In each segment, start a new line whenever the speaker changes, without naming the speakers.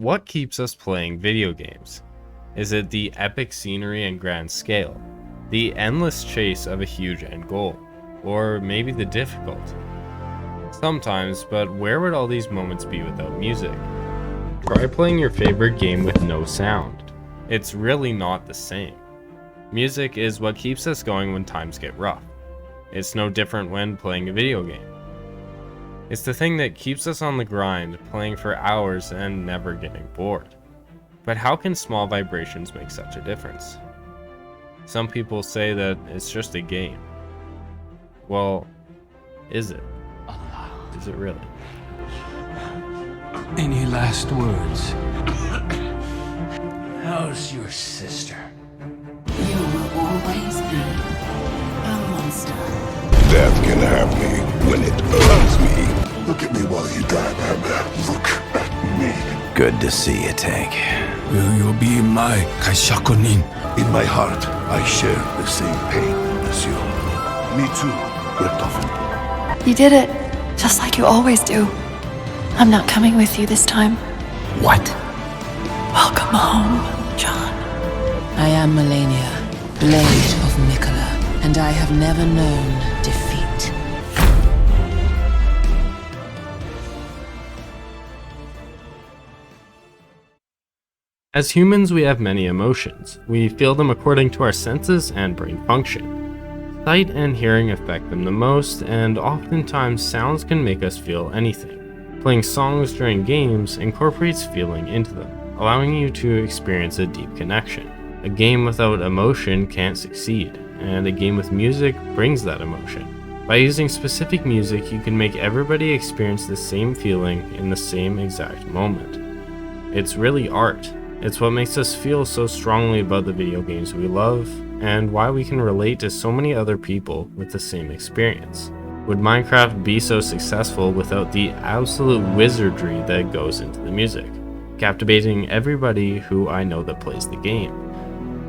What keeps us playing video games? Is it the epic scenery and grand scale? The endless chase of a huge end goal? Or maybe the difficulty? Sometimes, but where would all these moments be without music? Try playing your favorite game with no sound. It's really not the same. Music is what keeps us going when times get rough. It's no different when playing a video game. It's the thing that keeps us on the grind, playing for hours and never getting bored. But how can small vibrations make such a difference? Some people say that it's just a game. Well, is it? Is it really?
Any last words?
How's your sister?
You will always be a monster.
Death can have me when it earns me. Look at me while you die, Batman. Look at me.
Good to see you, Tank.
Will you be my Kaishakunin?
In my heart, I share the same pain as you. Me too, Richtofen.
You did it, just like you always do. I'm not coming with you this time.
What?
Welcome home, John.
I am Melania, Blade of Mikola, and I have never known defeat.
As humans, we have many emotions. We feel them according to our senses and brain function. Sight and hearing affect them the most, and oftentimes sounds can make us feel anything. Playing songs during games incorporates feeling into them, allowing you to experience a deep connection. A game without emotion can't succeed, and a game with music brings that emotion. By using specific music, you can make everybody experience the same feeling in the same exact moment. It's really art. It's what makes us feel so strongly about the video games we love, and why we can relate to so many other people with the same experience. Would Minecraft be so successful without the absolute wizardry that goes into the music, captivating everybody who I know that plays the game?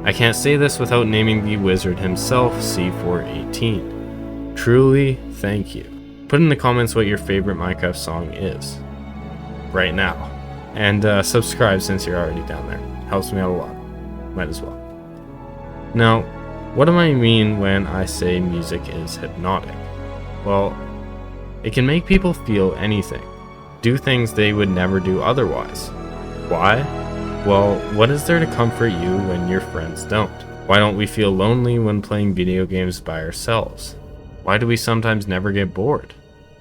I can't say this without naming the wizard himself, C418. Truly, thank you. Put in the comments what your favorite Minecraft song is. Right now. And subscribe since you're already down there. Helps me out a lot. Might as well. Now, what do I mean when I say music is hypnotic? Well, it can make people feel anything. Do things they would never do otherwise. Why? Well, what is there to comfort you when your friends don't? Why don't we feel lonely when playing video games by ourselves? Why do we sometimes never get bored?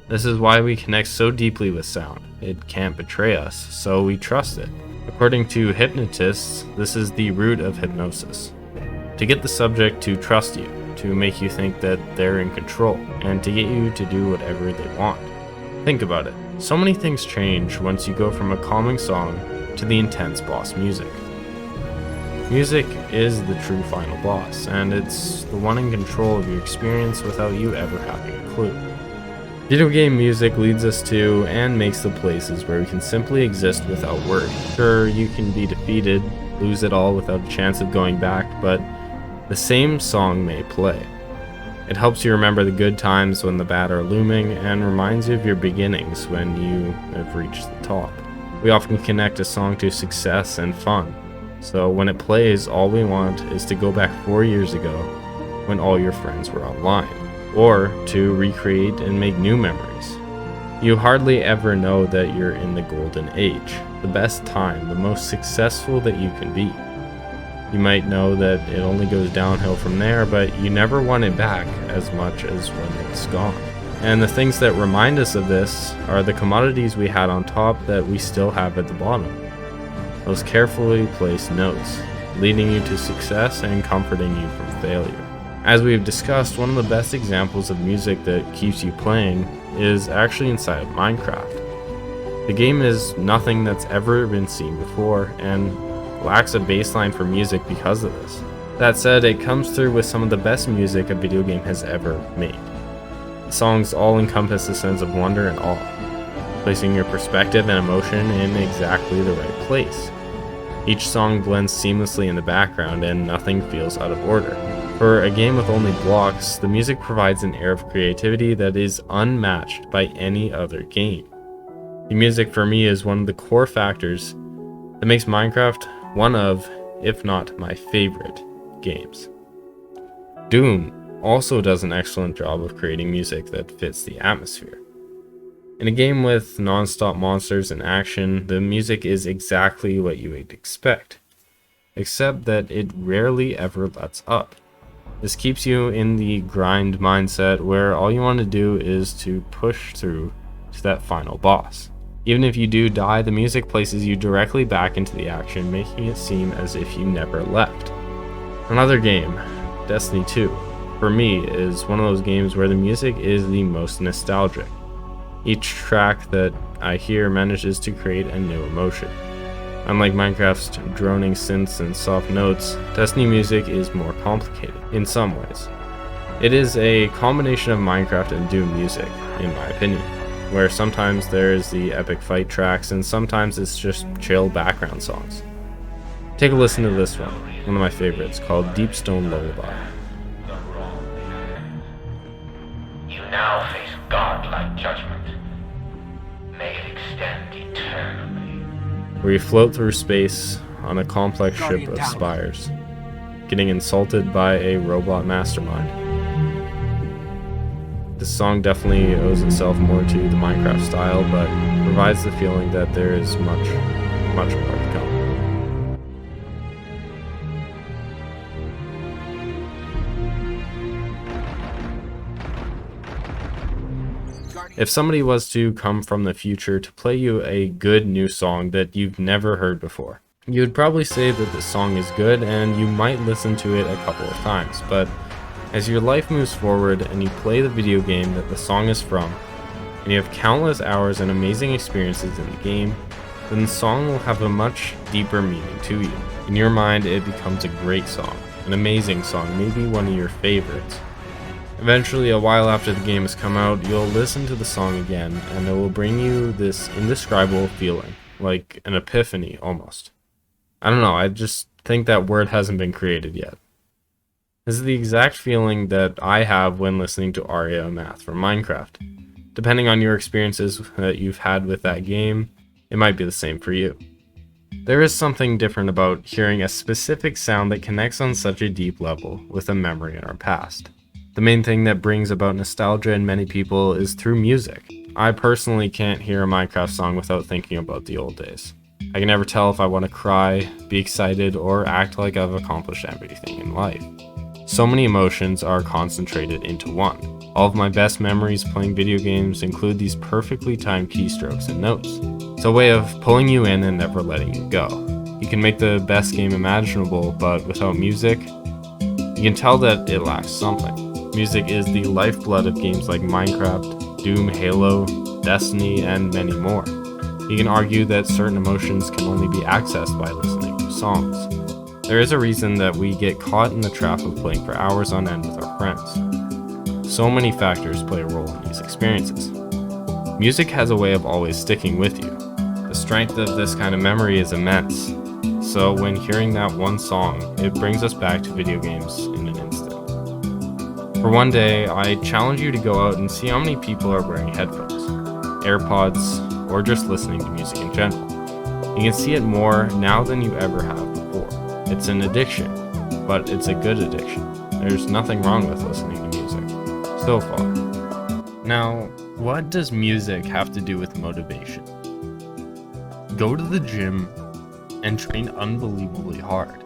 This is why we connect so deeply with sound. It can't betray us, so we trust it. According to hypnotists, this is the root of hypnosis. To get the subject to trust you, to make you think that they're in control, and to get you to do whatever they want. Think about it. So many things change once you go from a calming song to the intense boss music. Music is the true final boss, and it's the one in control of your experience without you ever having a clue. Video game music leads us to and makes the places where we can simply exist without worry. Sure, you can be defeated, lose it all without a chance of going back, but the same song may play. It helps you remember the good times when the bad are looming and reminds you of your beginnings when you have reached the top. We often connect a song to success and fun, so when it plays, all we want is to go back 4 years ago when all your friends were online. Or to recreate and make new memories. You hardly ever know that you're in the golden age, the best time, the most successful that you can be. You might know that it only goes downhill from there, but you never want it back as much as when it's gone. And the things that remind us of this are the commodities we had on top that we still have at the bottom. Those carefully placed notes, leading you to success and comforting you from failure. As we've discussed, one of the best examples of music that keeps you playing is actually inside of Minecraft. The game is nothing that's ever been seen before and lacks a baseline for music because of this. That said, it comes through with some of the best music a video game has ever made. The songs all encompass a sense of wonder and awe, placing your perspective and emotion in exactly the right place. Each song blends seamlessly in the background and nothing feels out of order. For a game with only blocks, the music provides an air of creativity that is unmatched by any other game. The music for me is one of the core factors that makes Minecraft one of, if not my favorite, games. Doom also does an excellent job of creating music that fits the atmosphere. In a game with non-stop monsters and action, the music is exactly what you would expect, except that it rarely ever lets up. This keeps you in the grind mindset where all you want to do is to push through to that final boss. Even if you do die, the music places you directly back into the action, making it seem as if you never left. Another game, Destiny 2, for me is one of those games where the music is the most nostalgic. Each track that I hear manages to create a new emotion. Unlike Minecraft's droning synths and soft notes, Destiny music is more complicated in some ways. It is a combination of Minecraft and Doom music, in my opinion, where sometimes there's the epic fight tracks and sometimes it's just chill background songs. Take a listen to this one of my favorites, called Deep Stone Lullaby.
You now face godlike judgment. May it extend eternally.
Where you float through space on a complex ship of spires, getting insulted by a robot mastermind. This song definitely owes itself more to the Minecraft style, but provides the feeling that there is much more to come. If somebody was to come from the future to play you a good new song that you've never heard before, you would probably say that the song is good and you might listen to it a couple of times, but as your life moves forward and you play the video game that the song is from, and you have countless hours and amazing experiences in the game, then the song will have a much deeper meaning to you. In your mind, it becomes a great song, an amazing song, maybe one of your favorites. Eventually, a while after the game has come out, you'll listen to the song again, and it will bring you this indescribable feeling, like an epiphany almost. I don't know, I just think that word hasn't been created yet. This is the exact feeling that I have when listening to Aria Math from Minecraft. Depending on your experiences that you've had with that game, it might be the same for you. There is something different about hearing a specific sound that connects on such a deep level with a memory in our past. The main thing that brings about nostalgia in many people is through music. I personally can't hear a Minecraft song without thinking about the old days. I can never tell if I want to cry, be excited, or act like I've accomplished everything in life. So many emotions are concentrated into one. All of my best memories playing video games include these perfectly timed keystrokes and notes. It's a way of pulling you in and never letting you go. You can make the best game imaginable, but without music, you can tell that it lacks something. Music is the lifeblood of games like Minecraft, Doom, Halo, Destiny, and many more. You can argue that certain emotions can only be accessed by listening to songs. There is a reason that we get caught in the trap of playing for hours on end with our friends. So many factors play a role in these experiences. Music has a way of always sticking with you. The strength of this kind of memory is immense. So when hearing that one song, it brings us back to video games in an instant. For one day, I challenge you to go out and see how many people are wearing headphones, AirPods, or just listening to music in general. You can see it more now than you ever have before. It's an addiction, but it's a good addiction. There's nothing wrong with listening to music, so far. Now, what does music have to do with motivation? Go to the gym and train unbelievably hard.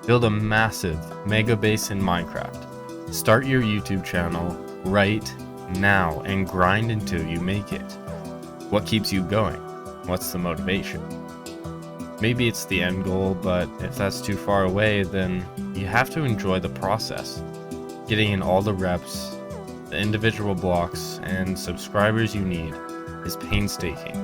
Build a massive mega base in Minecraft. Start your YouTube channel right now and grind until you make it. What keeps you going? What's the motivation? Maybe it's the end goal, but if that's too far away, then you have to enjoy the process. Getting in all the reps, the individual blocks, and subscribers you need is painstaking.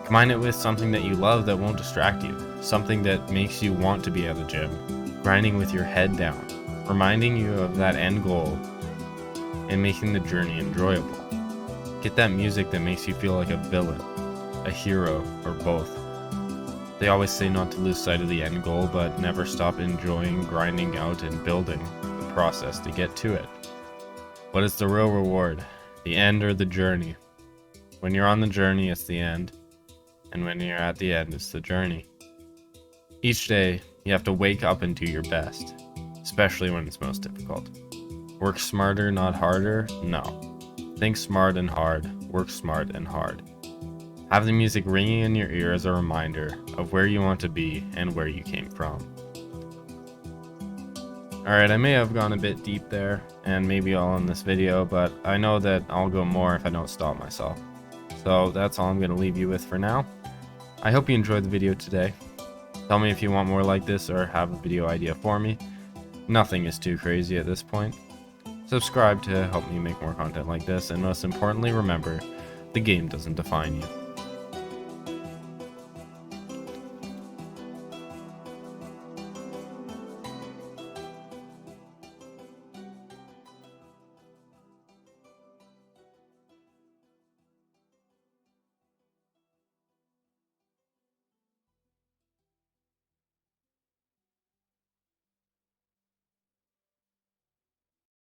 Combine it with something that you love that won't distract you, something that makes you want to be at the gym, grinding with your head down, reminding you of that end goal, and making the journey enjoyable. Get that music that makes you feel like a villain, a hero, or both. They always say not to lose sight of the end goal, but never stop enjoying grinding out and building the process to get to it. What is the real reward? The end or the journey? When you're on the journey, it's the end, and when you're at the end, it's the journey. Each day, you have to wake up and do your best, especially when it's most difficult. Work smarter, not harder? No. Think smart and hard, work smart and hard. Have the music ringing in your ear as a reminder of where you want to be and where you came from. Alright, I may have gone a bit deep there, and maybe all in this video, but I know that I'll go more if I don't stop myself. So that's all I'm going to leave you with for now. I hope you enjoyed the video today. Tell me if you want more like this or have a video idea for me. Nothing is too crazy at this point. Subscribe to help me make more content like this, and most importantly, remember, the game doesn't define you.